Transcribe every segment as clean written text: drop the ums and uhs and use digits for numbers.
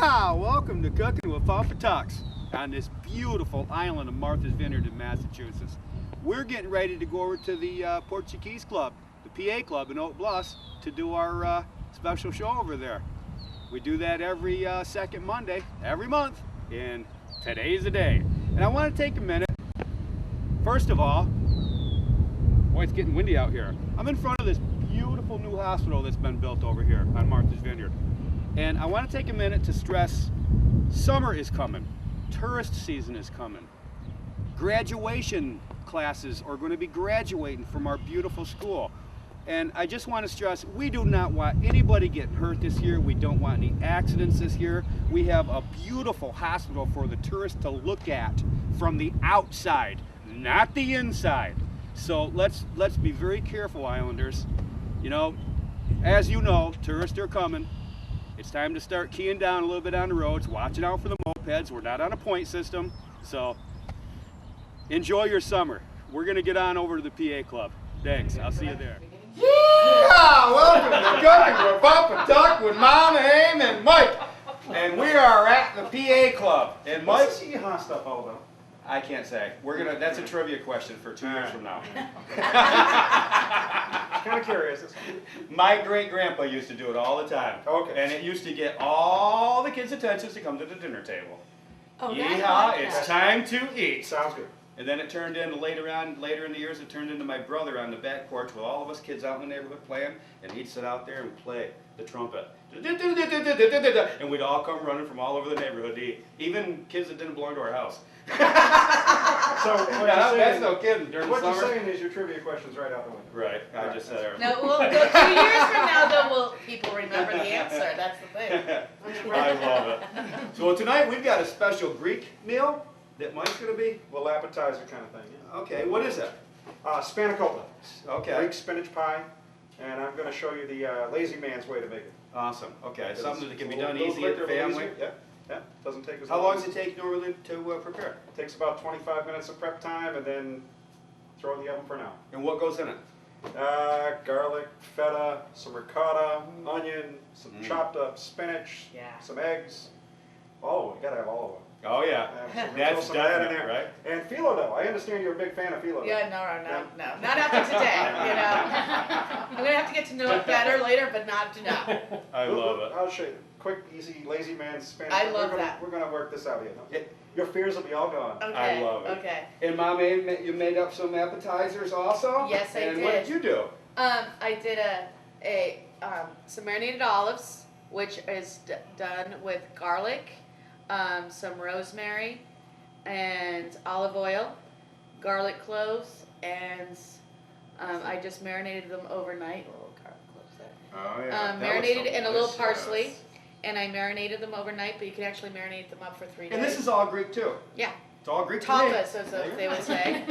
Yeehaw! Welcome to Cooking with PapaTuck on this beautiful island of Martha's Vineyard in Massachusetts. We're getting ready to go over to the Portuguese Club, the PA Club in Oak Bluffs, to do our special show over there. We do that every second Monday, every month, and today's the day. And I want to take a minute. First of all, boy, it's getting windy out here. I'm in front of this beautiful new hospital that's been built over here on Martha's Vineyard. And I want to take a minute to stress summer is coming, tourist season is coming, graduation classes are going to be graduating from our beautiful school. And I just want to stress, we do not want anybody getting hurt this year. We don't want any accidents this year. We have a beautiful hospital for the tourists to look at from the outside, not the inside. So let's be very careful, Islanders. You know, as you know, tourists are coming. It's time to start keying down a little bit on the roads, watching out for the mopeds. We're not on a point system, so enjoy your summer. We're going to get on over to the PA Club. Thanks. I'll see you there. Yeah! Welcome to Cooking with PapaTuck with Mom, Aim, and Mike. And we are at the PA Club. And Mike, what's this yeehaw stuff all about? I can't say. That's a trivia question for 2 years from now. Kind of curious. My great-grandpa used to do it all the time. Okay. And it used to get all the kids' attentions to come to the dinner table. Oh, Yeehaw, it's time to eat. Sounds good. And then it turned into later in the years, it turned into my brother on the back porch with all of us kids out in the neighborhood playing, and he'd sit out there and play the trumpet. And we'd all come running from all over the neighborhood to eat, even kids that didn't belong to our house. So that's no kidding. During what the you're summer, saying is your trivia question's right out the window. right? I just said it. No, we'll go 2 years from now, though, people remember the answer. That's the thing. I love it. So tonight we've got a special Greek meal that Mike's going to be. Little appetizer kind of thing. Yeah. Okay, what is it? Spanakopita. Okay. Greek spinach pie. And I'm going to show you the lazy man's way to make it. Awesome. Okay, something that can be It's a done little easy at the quicker, a little family. easier. Yeah, doesn't take as How long does it take normally to prepare? It takes about 25 minutes of prep time, and then throw it in the oven for an hour. And what goes in it? Garlic, feta, some ricotta, onion, some chopped up spinach, some eggs. Oh, you gotta have olive oil. Oh yeah, that's some of that in definite, there. right? And phyllo dough. I understand you're a big fan of phyllo dough. Yeah, no, not after today, you know. I'm going to have to get to know it better later, but not now. I love it. I'll show you. Quick, easy, lazy man's Spanish. I love that. We're gonna work this out here. Your fears will be all gone. Okay, I love it. okay. And Mom, you made up some appetizers also? Yes, I and did. what did you do? I did some marinated olives, which is done with garlic, some rosemary, and olive oil, garlic cloves, and I just marinated them overnight. A little garlic cloves there. Oh yeah. Marinated and a little parsley, and I marinated them overnight. But you can actually marinate them up for 3 days. And this is all Greek too. Yeah. It's all Greek to me. Tapas, as they would say.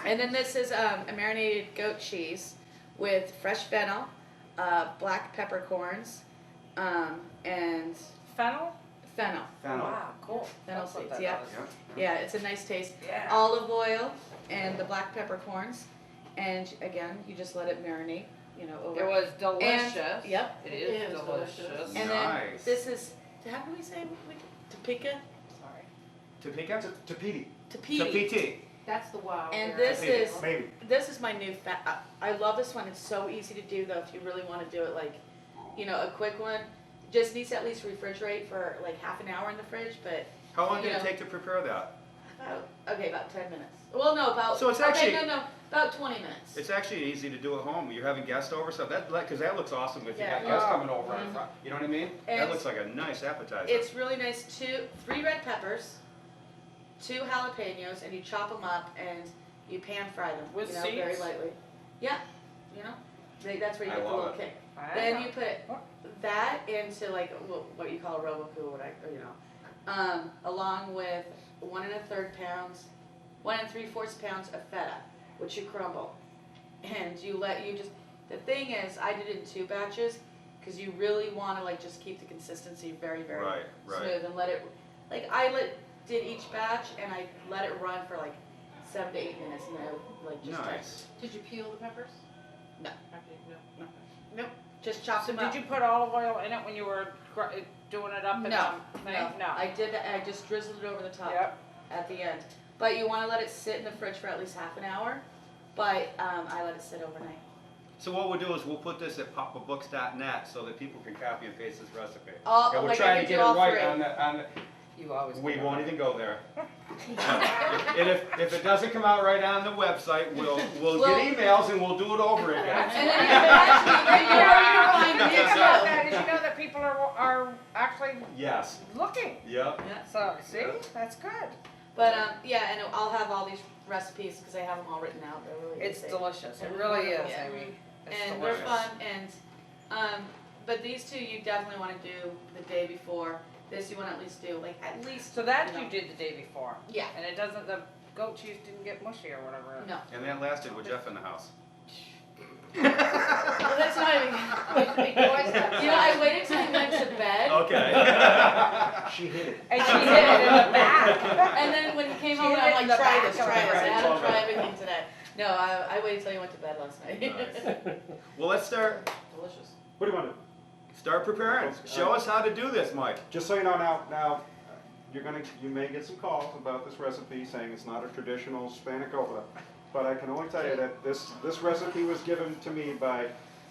And then this is a marinated goat cheese with fresh fennel, black peppercorns, and Fennel? fennel. Wow, cool. Fennel I'll put seeds, that yeah. on. Yeah, it's a nice taste. Yeah. Olive oil and the black peppercorns, and again, you just let it marinate, you know, over. It was delicious. And, yep. It is delicious. And then Nice. this is, how do we say topeka? Sorry. Topeka? Tapiti. Tapiti. Tapiti. That's the wow. And there. this is Maybe. this is my new I love this one. It's so easy to do though. If you really want to do it, like, you know, a quick one, just needs to at least refrigerate for like half an hour in the fridge. But How long did you it know, take to prepare that? about 10 minutes. Well, no, about So it's actually- about 20 minutes. It's actually easy to do at home. You're having guests over, so because that looks awesome if you Yeah. got guests Oh. coming over in front. You know what I mean? That And looks like a nice appetizer. It's really nice. 3 red peppers, 2 jalapenos, and you chop them up and you pan fry them. With you know, very seeds? lightly. Yeah, you know, that's where you I get the love little it. kick. I Then know. you put that into like what you call a roboku, you know, along with 1 1/3 pounds, 1 3/4 pounds of feta, which you crumble, and the thing is, I did it in 2 batches because you really want to like just keep the consistency very, very Right. smooth and let it, like did each batch and I let it run for like 7 to 8 minutes and then like just Nice. Did you peel the peppers? No. Okay, no. nope, just chop So them up. did you put olive oil in it when you were doing it up in No, the thing? no, I did that, I just drizzled it over the top Yep. at the end. But you wanna let it sit in the fridge for at least half an hour, but, I let it sit overnight. So what we'll do is we'll put this at papabooks.net so that people can copy and paste this recipe. All, And we're like I trying can to do get it all right three. on the, You always. we do won't that. even go there. And if it doesn't come out right on the website, we'll Well- get emails and we'll do it over again. And then you can actually, you can find Did me you know that? too. Did you know that people are actually Yes. looking? Yep. So, see, that's good. But, yeah, and I'll have all these recipes, cause I have them all written out, they're really It's easy. delicious. It really is, Yeah. Amy. It's And delicious. they're fun, and, but these two you definitely wanna do the day before. This you wanna at least do, like, at least. So that know. you did the day before. Yeah, And it doesn't, the goat cheese didn't get mushy or whatever. no. And that lasted with Jeff in the house. Well, that's not even, you know, I waited till he went to bed, Okay. She hid it. And she did it in the back. and then when he came She home, hid I'm it in like, the try back this, of try the this. I fridge. had him try everything today. No, I waited till he went to bed last night. Nice. Well, let's start Delicious. What do you want to do? preparing. Show us how to do this, Mike. Just so you know now, you may get some calls about this recipe saying it's not a traditional spanakopita, but I can only tell you that this recipe was given to me by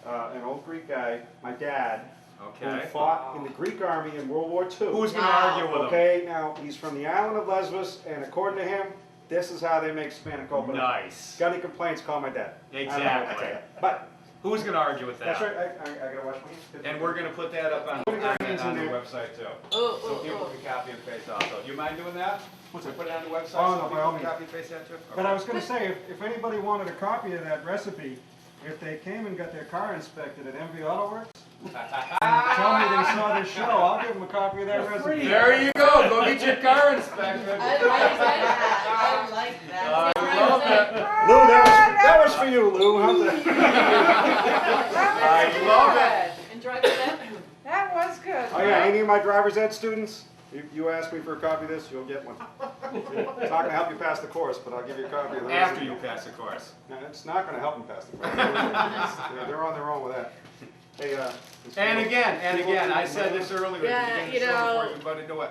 an old Greek guy, my dad, who Okay. fought in the Greek army in World War II. Who's gonna Wow. argue with him? Okay, now he's from the island of Lesbos, and according to him, this is how they make spanakopita. Nice. Got any complaints? Call my dad. I don't know what to Exactly. tell you. But Who's gonna argue with that? that's right. I gotta watch my hands. And we're gonna put that up on the website too. Oh, So people can copy and paste also. Do you mind doing that? What's We that? put it on the website Oh, so no, by people all can means. copy and paste that too? But I was going to say, if anybody wanted a copy of that recipe, if they came and got their car inspected at MV Auto Works, and tell me they saw this show, I'll give them a copy of that recipe. There you go. Go get your car inspected. I like that. I like that. I love that. Lou, that was for you, Lou. How's that? I love it. And drive it back. That was good. Oh yeah, any of my driver's ed students, if you ask me for a copy of this, you'll get one. It's not going to help you pass the course, but I'll give you a copy of the After recipe. you pass the course. No, it's not going to help them pass the course. They're on their own with that. Hey, And again, I said this earlier Yeah, at the beginning you of the show know, before everybody knew it.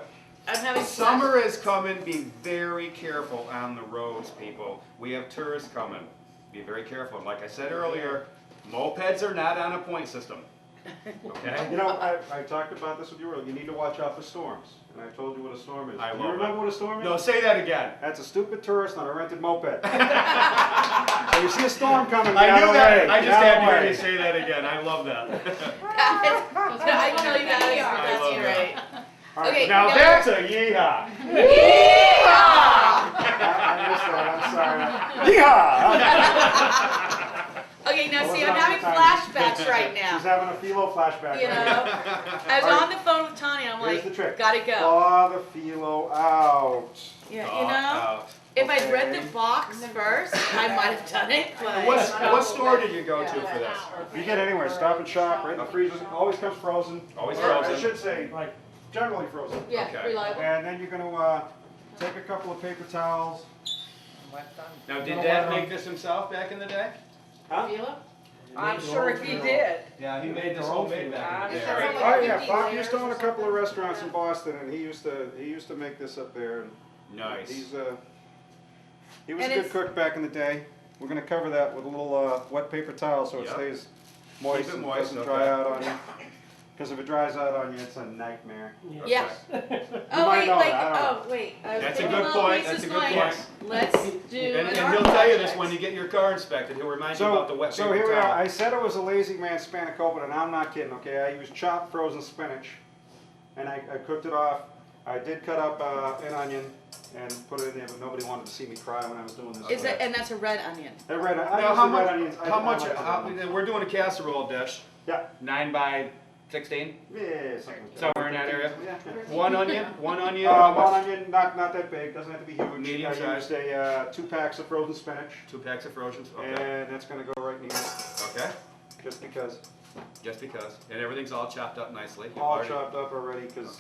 I'm having Summer is coming. Be very careful on the roads, people. We have tourists coming. Be very careful. And like I said earlier, mopeds are not on a point system. Okay? you know, I talked about this with you earlier. You need to watch out for storms. And I told you what a storm is. I Do love you remember it. what a storm is? No, say that again. That's a stupid tourist on a rented moped. So you see a storm coming, I get out knew of the that. way. I just Get out had of to the hear way. you say that again. I love that. I tell you guys, I that's love great. All right, Okay. Now no. that's a yeehaw. I missed that. I'm sorry. Yeehaw! Okay, now What see, was I'm it having on the time? flashbacks right She's now. having a philo flashback. You right know, now. I was All right. on the phone with Tanya. I'm Here's like, the trick. gotta go. Thaw the philo out. Yeah, Oh, you know, if I'd read the box first, I might have done it. But What store did you go to for this? You get anywhere, Stop and Shop, right in the freezer. Always comes frozen. Always Or frozen. I should say, like, generally frozen. Yeah, Okay. reliable. And then you're gonna take a couple of paper towels. Now, did Dad make this himself back in the day? Huh? I'm sure he did. Yeah, he made this homemade back in the day, I'm right? sure. Oh yeah, 50 Bob layers used to own or a couple of something. restaurants in Boston, and he used to make this up there. And Nice. he was And a good it's- cook back in the day. We're gonna cover that with a little wet paper towel so it Yep. stays moist Keep it and moist, doesn't okay. dry out on you. Because if it dries out on you, it's a nightmare. Yeah. Okay. Oh might wait, know like, that, I don't oh wait. I was That's a thinking good along point, Lisa's that's a good line. point. Let's do And an he'll art tell you this project. when you get your car inspected. He'll remind you about the wet So paper here we are. towel. I said it was a lazy man spanakopita, and I'm not kidding, okay? I used chopped frozen spinach, and I cooked it off. I did cut up an onion and put it in there, but nobody wanted to see me cry when I was doing this. Is it? And that's a red onion. I read it. I Now, use how the red much? onions. I How much? like the red onions. We're doing a casserole dish. Yeah. 9 by 16. Yeah, something like that. Somewhere in that area. Yeah. One onion. One onion. One how much? onion, not that big. Doesn't have to be huge. Medium I size. used 2 packs of frozen spinach, 2 packs of frozen. Okay. and that's gonna go right in here, Okay. just because. Just because. And everything's all chopped up nicely. You've All already- chopped up already, because